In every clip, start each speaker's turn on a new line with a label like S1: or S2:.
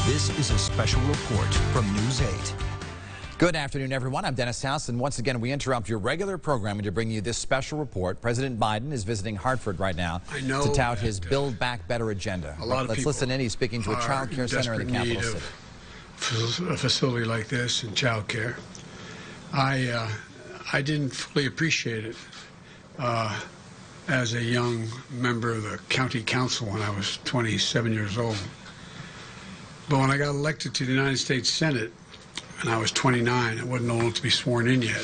S1: This is a special report from News 8.
S2: Good afternoon, everyone. I'm Dennis House, and once again, we interrupt your regular programming to bring you this special report. President Biden is visiting Hartford right now to tout his Build Back Better agenda.
S3: Let's
S2: listen in. He's speaking to a child care center in the capital city.
S3: A facility like this in child care. I didn't fully appreciate it as a young member of the county council when I was 27 years old. But when I got elected to the United States Senate, and I was 29, I wasn't old enough to be sworn in yet.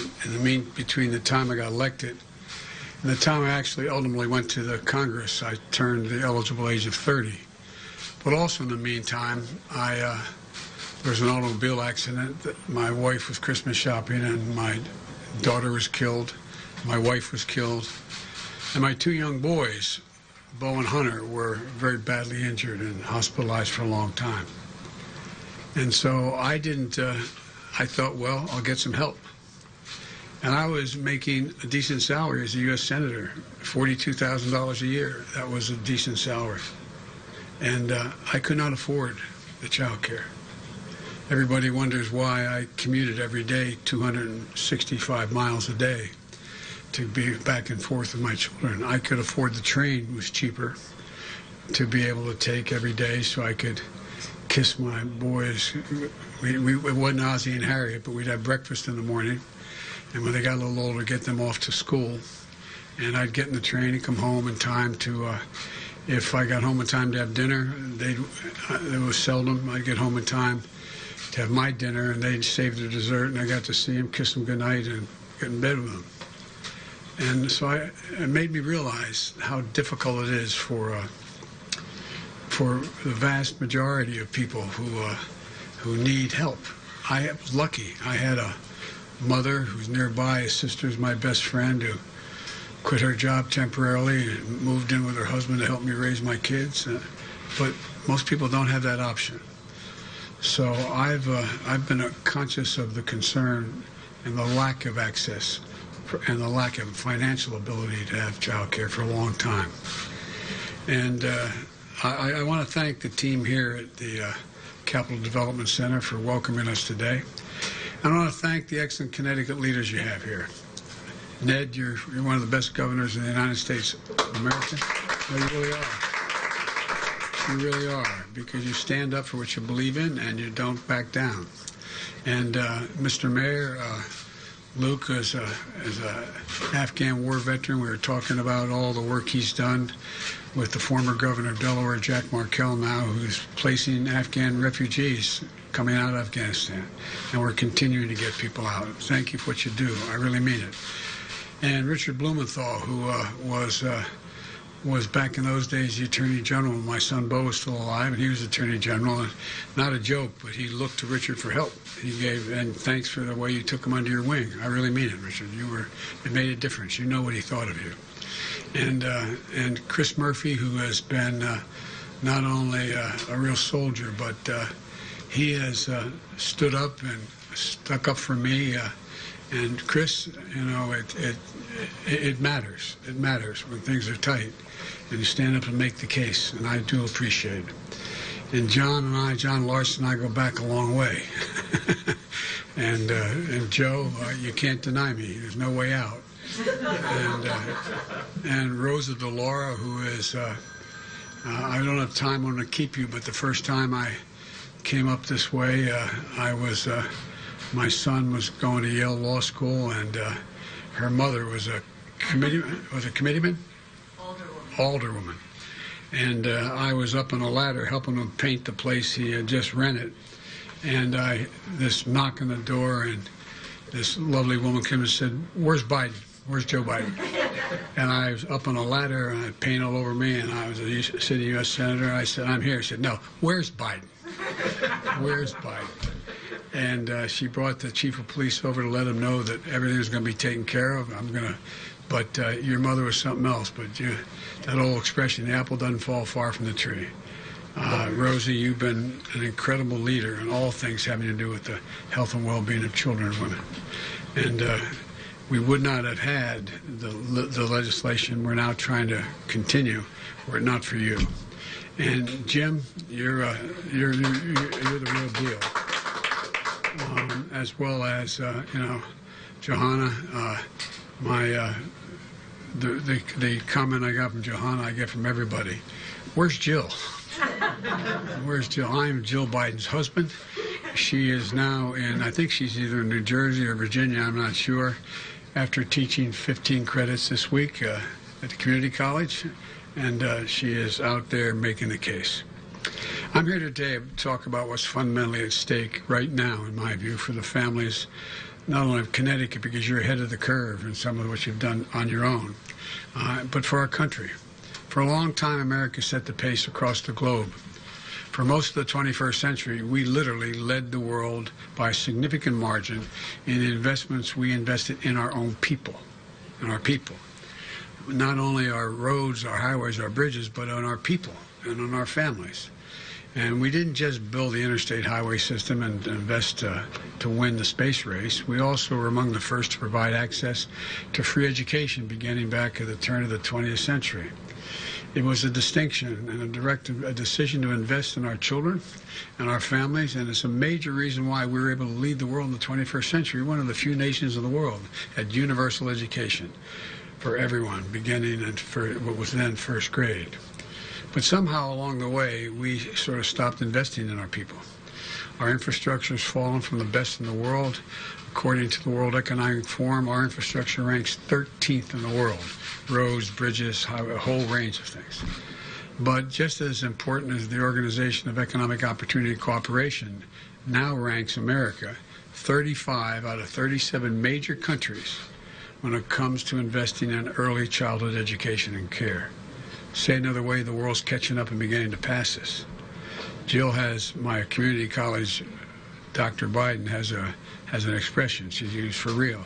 S3: Between the time I got elected and the time I actually ultimately went to the Congress, I turned the eligible age of 30. But also in the meantime, there was an automobile accident. My wife was Christmas shopping, and my daughter was killed. My wife was killed. And my two young boys, Bo and Hunter, were very badly injured and hospitalized for a long time. And so I thought, well, I'll get some help. And I was making a decent salary as a U.S. Senator, $42,000 a year. That was a decent salary. And I could not afford the child care. Everybody wonders why I commuted every day 265 miles a day to be back and forth with my children. I could afford the train, it was cheaper to be able to take every day so I could kiss my boys. It wasn't Ozzie and Harriet, but we'd have breakfast in the morning, and when they got a little older, get them off to school. And I'd get in the train and come home in time to, if I got home in time to have dinner, it was seldom I'd get home in time to have my dinner, and they'd save their dessert, and I got to see them, kiss them goodnight, and get in bed with them. And so it made me realize how difficult it is for the vast majority of people who need help. I was lucky. I had a mother who's nearby. A sister's my best friend who quit her job temporarily and moved in with her husband to help me raise my kids. But most people don't have that option. So I've been conscious of the concern and the lack of access and the lack of financial ability to have child care for a long time. And I want to thank the team here at the Capital Development Center for welcoming us today. And I want to thank the excellent Connecticut leaders you have here. Ned, you're one of the best governors in the United States of America. No, you really are. You really are, because you stand up for what you believe in and you don't back down. And Mr. Mayor, Luke is an Afghan war veteran. We were talking about all the work he's done with the former governor of Delaware, Jack Markell, now, who's placing Afghan refugees coming out of Afghanistan. And we're continuing to get people out. Thank you for what you do. I really mean it. And Richard Blumenthal, who was back in those days the Attorney General. My son Bo was still alive, and he was Attorney General. And not a joke, but he looked to Richard for help. And thanks for the way you took him under your wing. I really mean it, Richard. It made a difference. You know what he thought of you. And Chris Murphy, who has been not only a real soldier, but he has stood up and stuck up for me. And Chris, you know, it matters. It matters when things are tight, and you stand up and make the case, and I do appreciate it. And John Larson and I go back a long way. and Joe, you can't deny me. There's no way out. And Rosa DeLaura, who is, I don't have time, I'm going to keep you, but the first time I came up this way, my son was going to Yale Law School, and her mother was a committeeman? Alderwoman. And I was up on a ladder helping him paint the place he had just rented. And this knock on the door, and this lovely woman came and said, "Where's Biden? Where's Joe Biden?" And I was up on a ladder, and I had paint all over me, and I was a sitting U.S. Senator. I said, "I'm here." She said, "No, where's Biden? Where's Biden?" And she brought the chief of police over to let him know that everything was going to be taken care of. But your mother was something else. But that old expression, the apple doesn't fall far from the tree. Rosie, you've been an incredible leader in all things having to do with the health and well-being of children and women. And we would not have had the legislation we're now trying to continue were it not for you. And Jim, you're the real deal. As well as Johanna. The comment I got from Johanna, I get from everybody. Where's Jill? Where's Jill? I'm Jill Biden's husband. She is now I think she's either in New Jersey or Virginia, I'm not sure, after teaching 15 credits this week at the community college, and she is out there making the case. I'm here today to talk about what's fundamentally at stake right now, in my view, for the families, not only of Connecticut, because you're ahead of the curve in some of what you've done on your own, but for our country. For a long time, America set the pace across the globe. For most of the 21st century, we literally led the world by a significant margin in the investments we invested in our own people, Not only our roads, our highways, our bridges, but on our people and on our families. And we didn't just build the interstate highway system and invest to win the space race. We also were among the first to provide access to free education beginning back at the turn of the 20th century. It was a distinction and a decision to invest in our children and our families, and it's a major reason why we were able to lead the world in the 21st century. One of the few nations in the world had universal education for everyone, beginning for what was then first grade. But somehow along the way, we sort of stopped investing in our people. Our infrastructure has fallen from the best in the world. According to the World Economic Forum, our infrastructure ranks 13th in the world. Roads, bridges, a whole range of things. But just as important as the Organization of Economic Opportunity and Cooperation now ranks America 35 out of 37 major countries when it comes to investing in early childhood education and care. Say another way, the world's catching up and beginning to pass us. Jill has, my community college, Dr. Biden, has an expression she's used for real.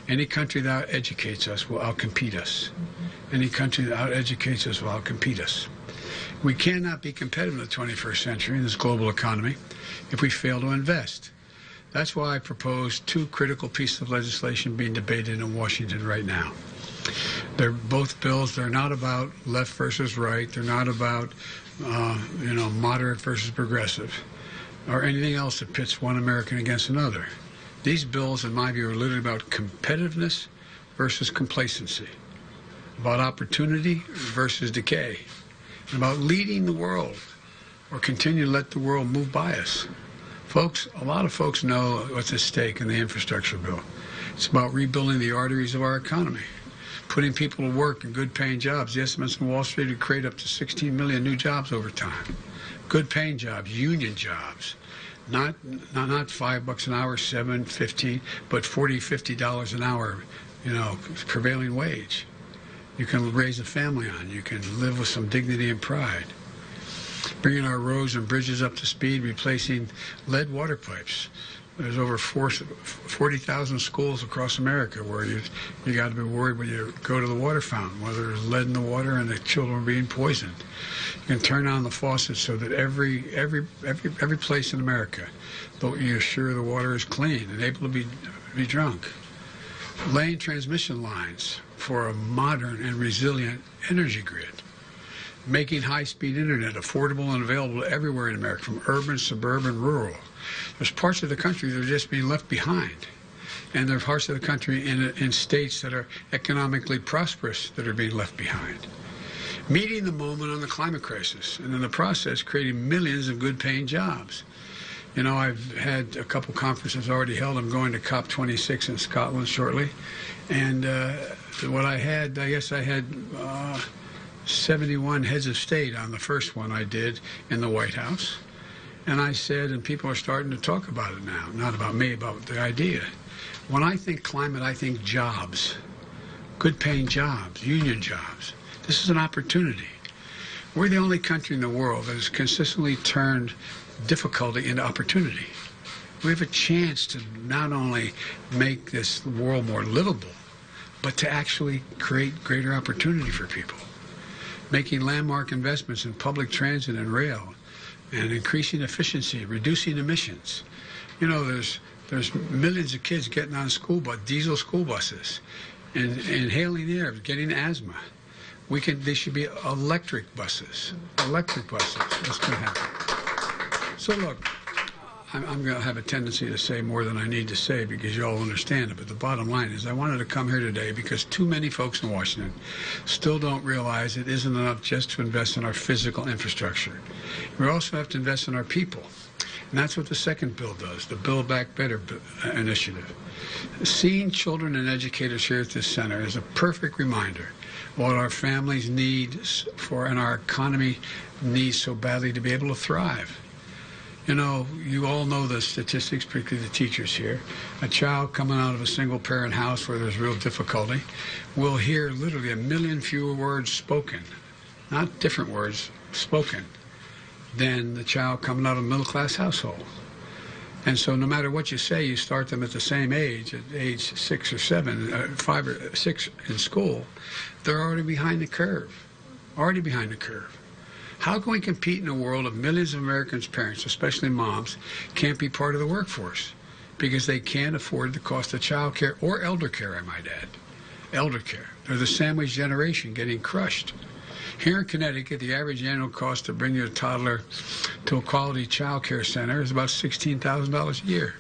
S3: Any country that educates us will outcompete us. Any country that out-educates us will outcompete us. We cannot be competitive in the 21st century in this global economy if we fail to invest. That's why I propose two critical pieces of legislation being debated in Washington right now. They're both bills. They're not about left versus right. They're not about, moderate versus progressive, or anything else that pits one American against another. These bills, in my view, are literally about competitiveness versus complacency, about opportunity versus decay, and about leading the world or continue to let the world move by us. Folks, a lot of folks know what's at stake in the infrastructure bill. It's about rebuilding the arteries of our economy, putting people to work in good-paying jobs. The estimates in Wall Street would create up to 16 million new jobs over time. Good-paying jobs, union jobs, not $5 an hour, $7, $15, but $40, $50 an hour, prevailing wage. You can raise a family on. You can live with some dignity and pride. Bringing our roads and bridges up to speed, replacing lead water pipes. There's over 40,000 schools across America where you got to be worried when you go to the water fountain, whether there's lead in the water and the children are being poisoned. You can turn on the faucet so that every place in America, you're sure the water is clean and able to be drunk. Laying transmission lines for a modern and resilient energy grid. Making high-speed internet affordable and available everywhere in America, from urban, suburban, rural. There's parts of the country that are just being left behind. And there are parts of the country in states that are economically prosperous that are being left behind. Meeting the moment on the climate crisis, and in the process, creating millions of good-paying jobs. I've had a couple conferences already held. I'm going to COP26 in Scotland shortly. And what I had, I guess I had 71 heads of state on the first one I did in the White House. And I said, and people are starting to talk about it now, not about me, about the idea. When I think climate, I think jobs, good-paying jobs, union jobs. This is an opportunity. We're the only country in the world that has consistently turned difficulty into opportunity. We have a chance to not only make this world more livable, but to actually create greater opportunity for people. Making landmark investments in public transit and rail, and increasing efficiency, reducing emissions. There's millions of kids getting on diesel school buses, and inhaling air, getting asthma. They should be electric buses. Electric buses. That's going to happen. So look, I'm going to have a tendency to say more than I need to say because you all understand it. But the bottom line is I wanted to come here today because too many folks in Washington still don't realize it isn't enough just to invest in our physical infrastructure. We also have to invest in our people. And that's what the second bill does, the Build Back Better initiative. Seeing children and educators here at this center is a perfect reminder of what our families need and our economy needs so badly to be able to thrive. You know, you all know the statistics, particularly the teachers here. A child coming out of a single-parent house where there's real difficulty will hear literally 1 million fewer words spoken, not different words, spoken, than the child coming out of a middle-class household. And so no matter what you say, you start them at the same age, at age 6 or 7, 5 or 6 in school, they're already behind the curve, already behind the curve. How can we compete in a world of millions of Americans' parents, especially moms, can't be part of the workforce because they can't afford the cost of child care or elder care, I might add. Elder care. They're the sandwich generation getting crushed. Here in Connecticut, the average annual cost to bring your toddler to a quality child care center is about $16,000 a year.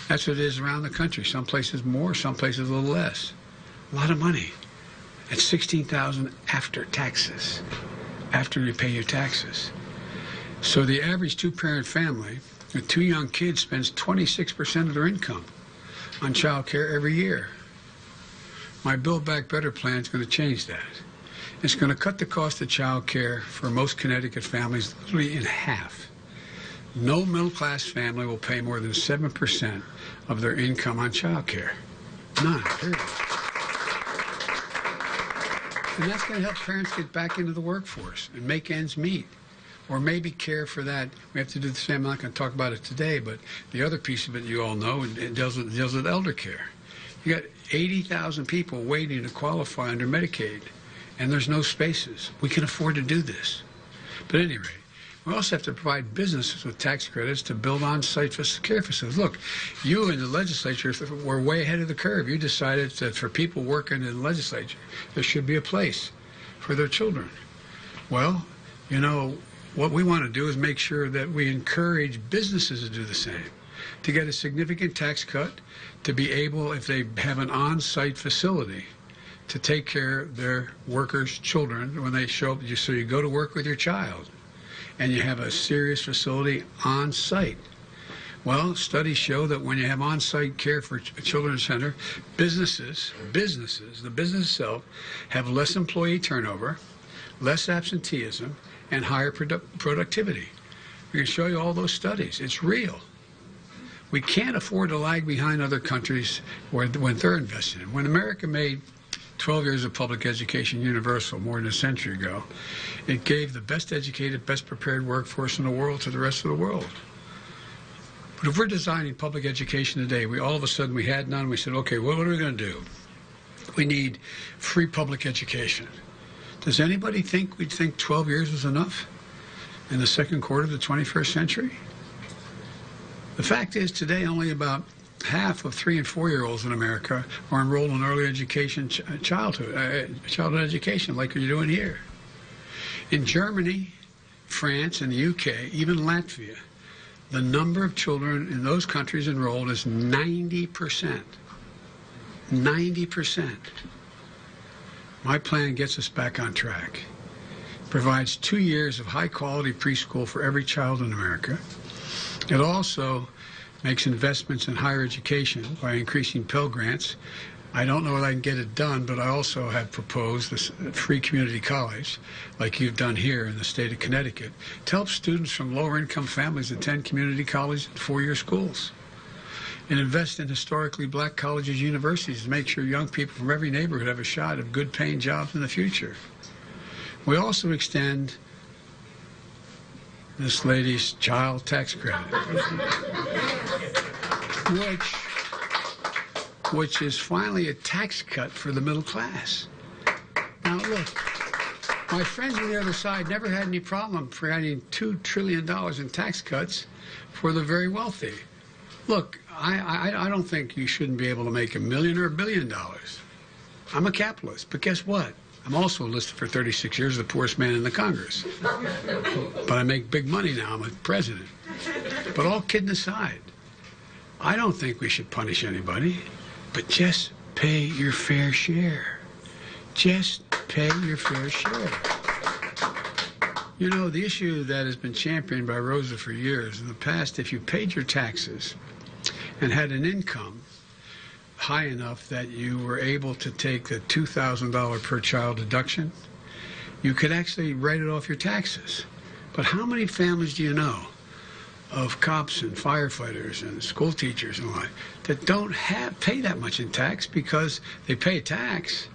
S3: That's what it is around the country. Some places more, some places a little less. A lot of money. It's $16,000 after taxes. After you pay your taxes. So the average two-parent family with 2 young kids spends 26% of their income on child care every year. My Build Back Better plan is going to change that. It's going to cut the cost of child care for most Connecticut families literally in half. No middle-class family will pay more than 7% of their income on child care. None, period. And that's going to help parents get back into the workforce and make ends meet. Or maybe care for that. We have to do the same. I'm not going to talk about it today, but the other piece of it you all know, and it deals with elder care. You got 80,000 people waiting to qualify under Medicaid, and there's no spaces. We can afford to do this. But at any rate, we also have to provide businesses with tax credits to build on-site care facilities. Look, you in the legislature were way ahead of the curve. You decided that for people working in the legislature, there should be a place for their children. Well, you know, what we want to do is make sure that we encourage businesses to do the same, to get a significant tax cut, to be able, if they have an on-site facility, to take care of their workers' children when they show up. So you go to work with your child, and you have a serious facility on site. Well, studies show that when you have on-site care for a children's center, businesses, the business itself, have less employee turnover, less absenteeism, and higher productivity. We can show you all those studies. It's real. We can't afford to lag behind other countries when they're investing. When America made 12 years of public education universal more than a century ago, it gave the best educated, best prepared workforce in the world to the rest of the world. But if we're designing public education today, all of a sudden we had none, we said, okay, what are we going to do? We need free public education. Does anybody think we'd think 12 years was enough in the second quarter of the 21st century? The fact is today only about half of 3- and 4-year-olds in America are enrolled in early education, childhood education, like you're doing here. In Germany, France, and the UK, even Latvia, the number of children in those countries enrolled is 90%. 90%. My plan gets us back on track. Provides 2 years of high-quality preschool for every child in America. It also makes investments in higher education by increasing Pell Grants. I don't know if I can get it done, but I also have proposed this free community college, like you've done here in the state of Connecticut, to help students from lower income families attend community college and 4-year schools. And invest in historically black colleges, universities to make sure young people from every neighborhood have a shot at good paying jobs in the future. We also extend this lady's child tax credit, which is finally a tax cut for the middle class. Now look, my friends on the other side never had any problem providing $2 trillion in tax cuts for the very wealthy. Look, I don't think you shouldn't be able to make $1 million or $1 billion. I'm a capitalist, but guess what? I'm also listed for 36 years as the poorest man in the Congress. But I make big money now. I'm a president. But all kidding aside, I don't think we should punish anybody, but just pay your fair share. Just pay your fair share. You know, the issue that has been championed by Rosa for years, in the past, if you paid your taxes and had an income high enough that you were able to take the $2,000 per child deduction, you could actually write it off your taxes. But how many families do you know of cops and firefighters and school teachers and what that don't pay that much in tax because they pay tax,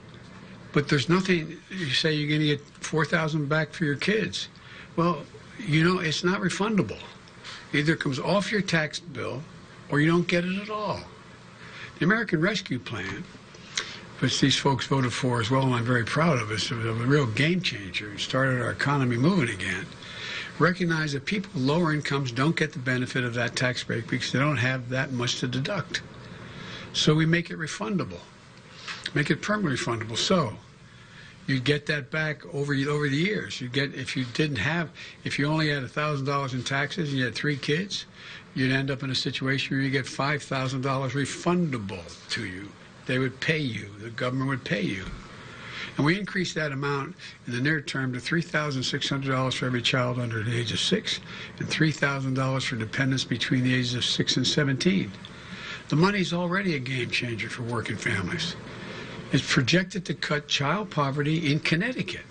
S3: but there's nothing? You say you're going to get $4,000 back for your kids. Well, you know, it's not refundable. Either it comes off your tax bill or you don't get it at all. The American Rescue Plan, which these folks voted for as well, and I'm very proud of, is a real game changer. It started our economy moving again. Recognize that people with lower incomes don't get the benefit of that tax break because they don't have that much to deduct. So we make it refundable, make it permanently refundable. So you get that back over the years. You get, if you only had $1,000 in taxes and you had 3 kids, you'd end up in a situation where you get $5,000 refundable to you. They would pay you. The government would pay you. And we increased that amount in the near term to $3,600 for every child under the age of 6 and $3,000 for dependents between the ages of 6 and 17. The money's already a game changer for working families. It's projected to cut child poverty in Connecticut,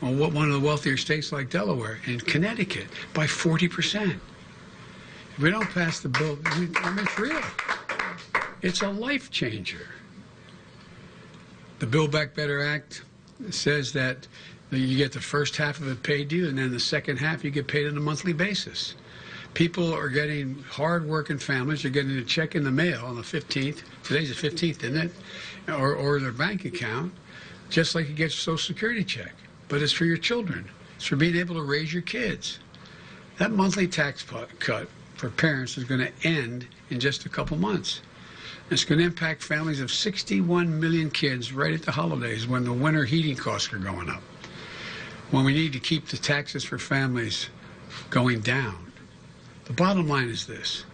S3: one of the wealthier states like Delaware, in Connecticut, by 40%. If we don't pass the bill, I mean, it's real. It's a life changer. The Build Back Better Act says that you get the first half of it paid to you, and then the second half you get paid on a monthly basis. People are getting, hard-working families are getting a check in the mail on the 15th. Today's the 15th, isn't it? Or their bank account, just like you get your Social Security check. But it's for your children. It's for being able to raise your kids. That monthly tax cut for parents is going to end in just a couple months. It's going to impact families of 61 million kids right at the holidays when the winter heating costs are going up, when we need to keep the taxes for families going down. The bottom line is this: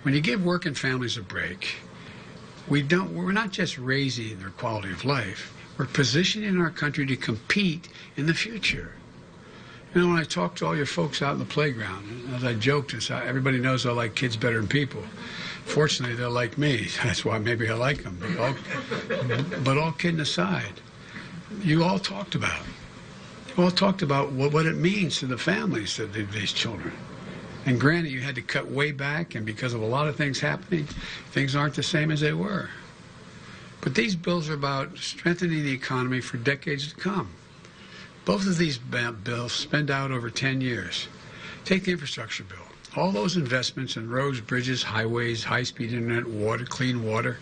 S3: when you give working families a break, we're not just raising their quality of life, we're positioning our country to compete in the future. You know, when I talk to all your folks out in the playground, as I joked, everybody knows I like kids better than people. Fortunately, they're like me. That's why maybe I like them. But all kidding aside, you all talked about what it means to the families of these children. And granted, you had to cut way back, and because of a lot of things happening, things aren't the same as they were. But these bills are about strengthening the economy for decades to come. Both of these bills spend out over 10 years. Take the infrastructure bill. All those investments in roads, bridges, highways, high-speed internet, water, clean water,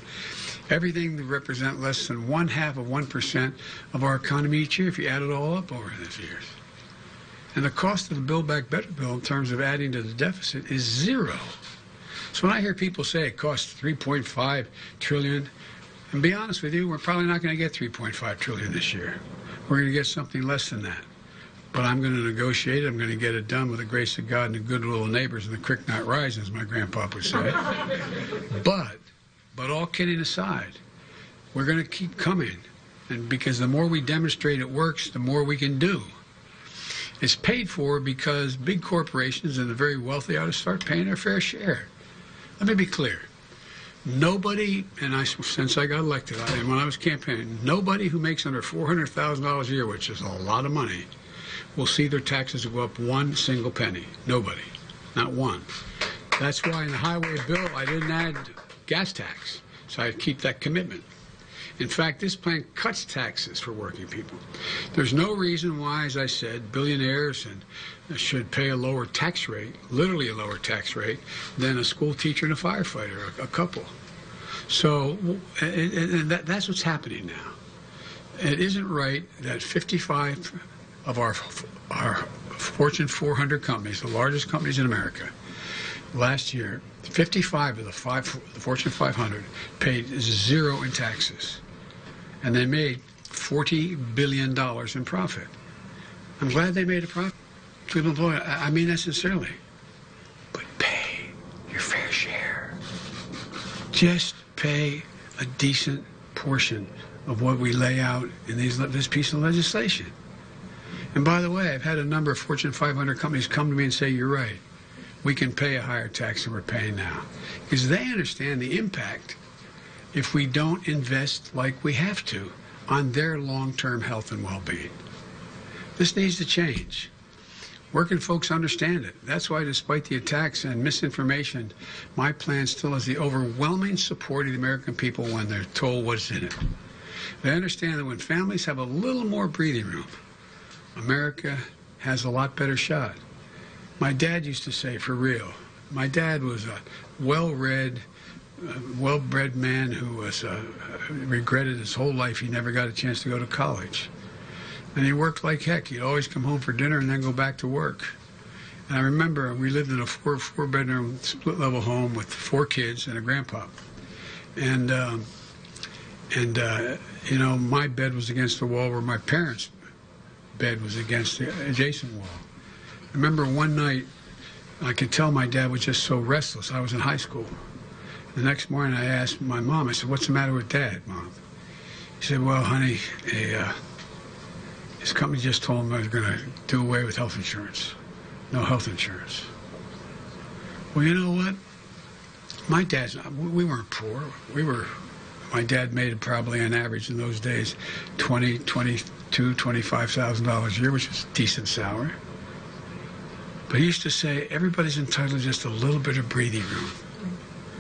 S3: everything that represent less than 0.5% of our economy each year if you add it all up over these years. And the cost of the Build Back Better bill in terms of adding to the deficit is zero. So when I hear people say it costs $3.5 trillion, and be honest with you, we're probably not going to get $3.5 trillion this year. We're going to get something less than that. But I'm going to negotiate it. I'm going to get it done with the grace of God and the goodwill of neighbors and the creek not rise, as my grandpa would say. But all kidding aside, we're going to keep coming. And because the more we demonstrate it works, the more we can do. It's paid for because big corporations and the very wealthy ought to start paying their fair share. Let me be clear. Nobody, since I got elected, and when I was campaigning, nobody who makes under $400,000 a year, which is a lot of money, will see their taxes go up one single penny. Nobody. Not one. That's why in the highway bill, I didn't add gas tax. So I keep that commitment. In fact, this plan cuts taxes for working people. There's no reason why, as I said, billionaires should pay a lower tax rate, literally a lower tax rate, than a school teacher and a firefighter, a couple. So that's what's happening now. It isn't right that 55 of our Fortune 400 companies, the largest companies in America, last year, 55 of the Fortune 500 paid zero in taxes. And they made $40 billion in profit. I'm glad they made a profit. People employ, I mean that sincerely. But pay your fair share. Just pay a decent portion of what we lay out in this piece of legislation. And by the way, I've had a number of Fortune 500 companies come to me and say, you're right, we can pay a higher tax than we're paying now. Because they understand the impact if we don't invest like we have to on their long-term health and well-being. This needs to change. Working folks understand it. That's why, despite the attacks and misinformation, my plan still has the overwhelming support of the American people when they're told what's in it. They understand that when families have a little more breathing room, America has a lot better shot. My dad used to say, for real, my dad was a well-read, well-bred man who was regretted his whole life he never got a chance to go to college. And he worked like heck. He'd always come home for dinner and then go back to work. And I remember we lived in a four-bedroom split-level home with 4 kids and a grandpa. And you know, my bed was against the wall where my parents' bed was against the adjacent wall. I remember one night, I could tell my dad was just so restless. I was in high school. The next morning, I asked my mom, I said, what's the matter with Dad, Mom? She said, well, honey, his company just told him they're going to do away with health insurance. No health insurance. Well, you know what? My dad's not, we weren't poor. My dad made probably on average in those days $20,000, $22,000, $25,000 a year, which is a decent salary. But he used to say, everybody's entitled to just a little bit of breathing room.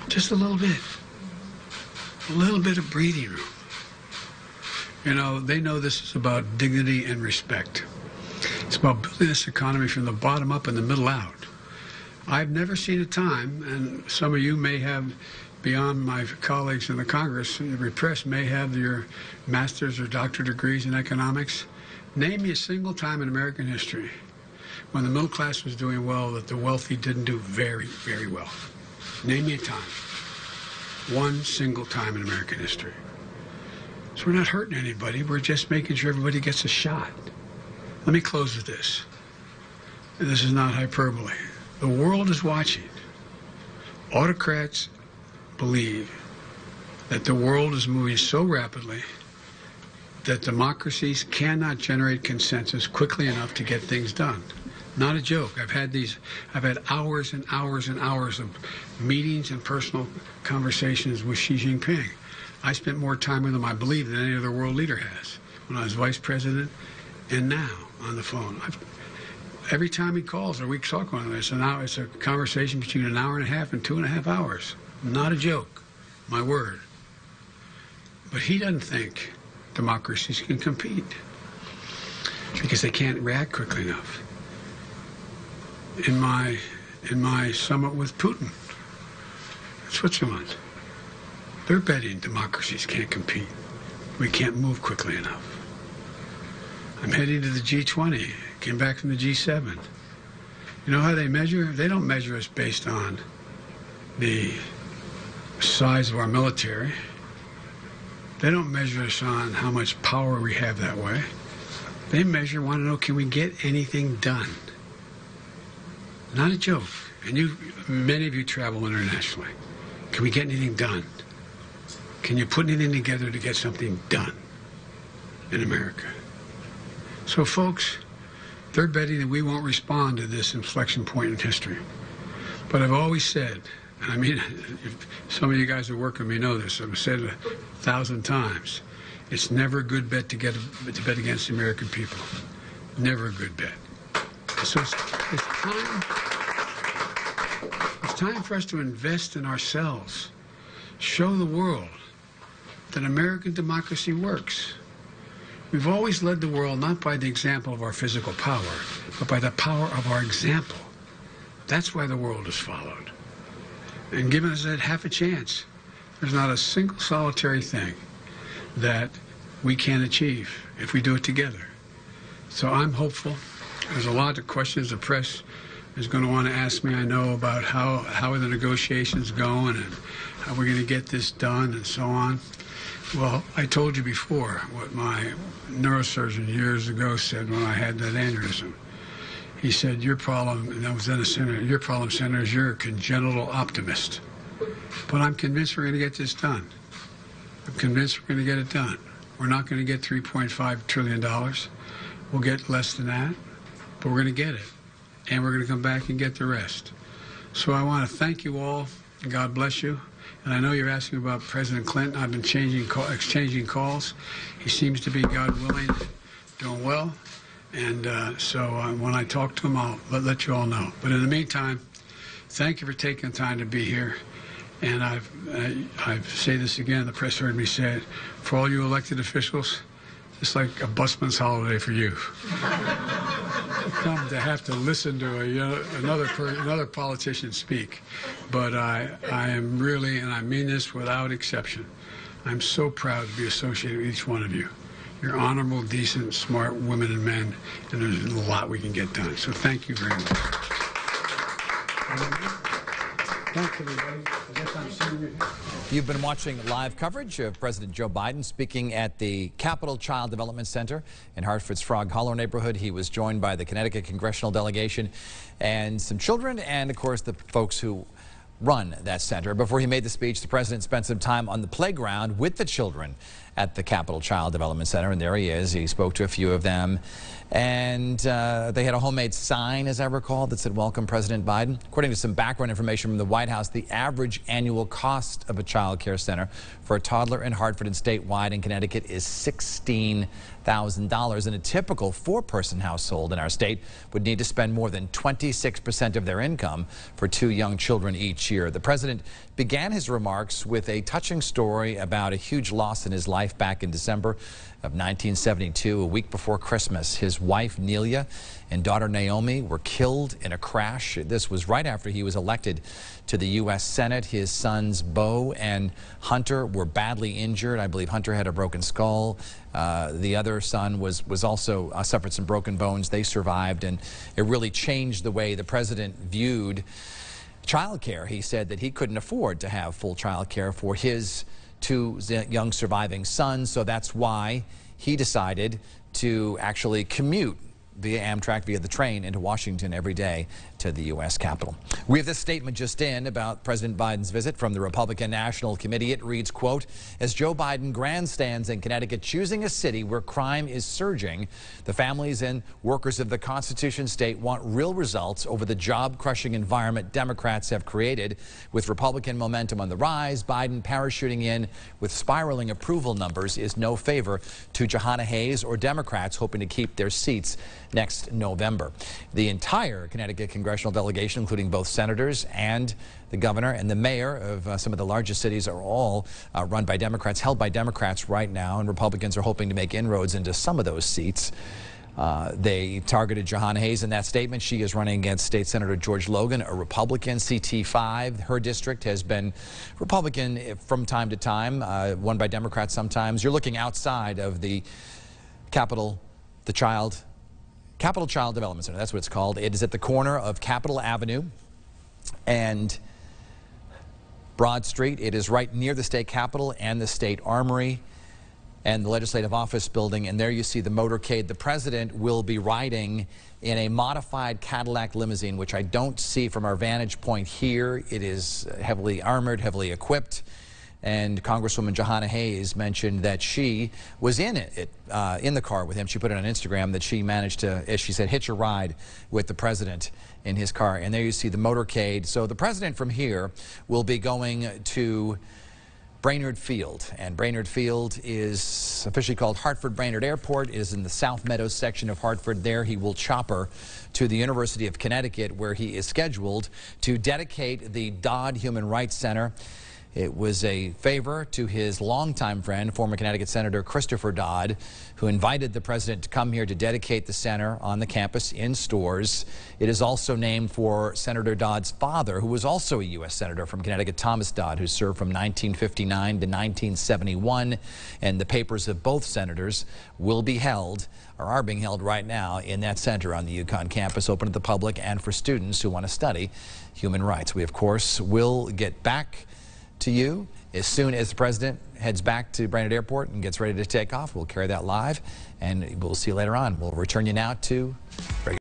S3: Just a little bit. A little bit of breathing room. You know, they know this is about dignity and respect. It's about building this economy from the bottom up and the middle out. I've never seen a time, and some of you may have, beyond my colleagues in the Congress, the press may have your master's or doctorate degrees in economics. Name me a single time in American history when the middle class was doing well that the wealthy didn't do very, very well. Name me a time. One single time in American history. So we're not hurting anybody. We're just making sure everybody gets a shot. Let me close with this. And this is not hyperbole. The world is watching. Autocrats believe that the world is moving so rapidly that democracies cannot generate consensus quickly enough to get things done. Not a joke. I've had hours and hours and hours of meetings and personal conversations with Xi Jinping. I spent more time with him, I believe, than any other world leader has when I was vice president and now on the phone. Every time he calls or we talk on this, and now it's a conversation between an hour and a half and 2.5 hours. Not a joke, my word. But he doesn't think democracies can compete because they can't react quickly enough. In my summit with Putin in Switzerland, they're betting democracies can't compete. We can't move quickly enough. I'm heading to the G20, came back from the G7. You know how they measure? They don't measure us based on the size of our military. They don't measure us on how much power we have that way. They want to know, can we get anything done? Not a joke. And many of you travel internationally. Can we get anything done? Can you put anything together to get something done in America? So, folks, they're betting that we won't respond to this inflection point in history. But I've always said, and I mean, some of you guys who work with me know this, I've said it 1,000 times, it's never a good bet to bet against the American people. Never a good bet. So it's time for us to invest in ourselves. Show the world that American democracy works. We've always led the world not by the example of our physical power, but by the power of our example. That's why the world has followed. And given us that half a chance, there's not a single solitary thing that we can achieve if we do it together. So I'm hopeful. There's a lot of questions the press is going to want to ask me, I know, about how are the negotiations going and how we're going to get this done and so on. Well, I told you before what my neurosurgeon years ago said when I had that aneurysm. He said, your problem, and that was then a senator, your problem, Senator, is you're a congenital optimist. But I'm convinced we're going to get this done. I'm convinced we're going to get it done. We're not going to get $3.5 trillion. We'll get less than that, but we're going to get it. And we're going to come back and get the rest. So I want to thank you all, and God bless you. And I know you're asking about President Clinton. I've been exchanging calls. He seems to be, God willing, doing well. And when I talk to him, I'll let you all know. But in the meantime, thank you for taking the time to be here. And I say this again, the press heard me say it, for all you elected officials, it's like a busman's holiday for you. Come to have to listen to another politician speak. But I am really, and I mean this without exception, I'm so proud to be associated with each one of you. You're honorable, decent, smart women and men, and there's a lot we can get done. So thank you very much. Thanks, everybody. I guess I'm seeing you.
S2: You've been watching live coverage of President Joe Biden speaking at the Capitol Child Development Center in Hartford's Frog Hollow neighborhood. He was joined by the Connecticut congressional delegation and some children and, of course, the folks who run that center. Before he made the speech, the president spent some time on the playground with the children at the Capitol Child Development Center, and there he is. He spoke to a few of them, and they had a homemade sign, as I recall, that said, "Welcome, President Biden." According to some background information from the White House, the average annual cost of a child care center for a toddler in Hartford and statewide in Connecticut is $16,000, and a typical four-person household in our state would need to spend more than 26% of their income for 2 young children each year. The president began his remarks with a touching story about a huge loss in his life back in December of 1972, a week before Christmas. His wife, Nelia, and daughter, Naomi, were killed in a crash. This was right after he was elected to the U.S. Senate. His sons, Bo and Hunter, were badly injured. I believe Hunter had a broken skull. The other son was also suffered some broken bones. They survived, and it really changed the way the president viewed child care. He said that he couldn't afford to have full child care for his 2 young surviving sons, so that's why he decided to actually commute via Amtrak, via the train, into Washington every day to the U.S. Capitol. We have this statement just in about President Biden's visit from the Republican National Committee. It reads, quote, "As Joe Biden grandstands in Connecticut, choosing a city where crime is surging, the families and workers of the Constitution state want real results over the job-crushing environment Democrats have created. With Republican momentum on the rise, Biden parachuting in with spiraling approval numbers is no favor to Jahana Hayes or Democrats hoping to keep their seats next November." The entire Connecticut congressional delegation, including both senators and the governor and the mayor of some of the largest cities, are all run by Democrats, held by Democrats right now, and Republicans are hoping to make inroads into some of those seats. They targeted Jahana Hayes in that statement. She is running against State Senator George Logan, a Republican, CT5. Her district has been Republican from time to time, won by Democrats sometimes. You're looking outside of the Capitol Child Development Center. That's what it's called. It is at the corner of Capitol Avenue and Broad Street. It is right near the state capitol and the state armory and the legislative office building. And there you see the motorcade. The president will be riding in a modified Cadillac limousine, which I don't see from our vantage point here. It is heavily armored, heavily equipped. And Congresswoman Jahana Hayes mentioned that she was in the car with him. She put it on Instagram that she managed to, as she said, hitch a ride with the president in his car. And there you see the motorcade. So the president from here will be going to Brainerd Field. And Brainerd Field is officially called Hartford Brainerd Airport. It is in the South Meadows section of Hartford. There he will chopper to the University of Connecticut, where he is scheduled to dedicate the Dodd Human Rights Center. It was a favor to his longtime friend, former Connecticut Senator Christopher Dodd, who invited the president to come here to dedicate the center on the campus in Storrs. It is also named for Senator Dodd's father, who was also a U.S. Senator from Connecticut, Thomas Dodd, who served from 1959 to 1971. And the papers of both senators will be held, or are being held right now, in that center on the UConn campus, open to the public and for students who want to study human rights. We, of course, will get back to you as soon as the president heads back to Brainerd Airport and gets ready to take off. We'll carry that live, and we'll see you later on. We'll return you now to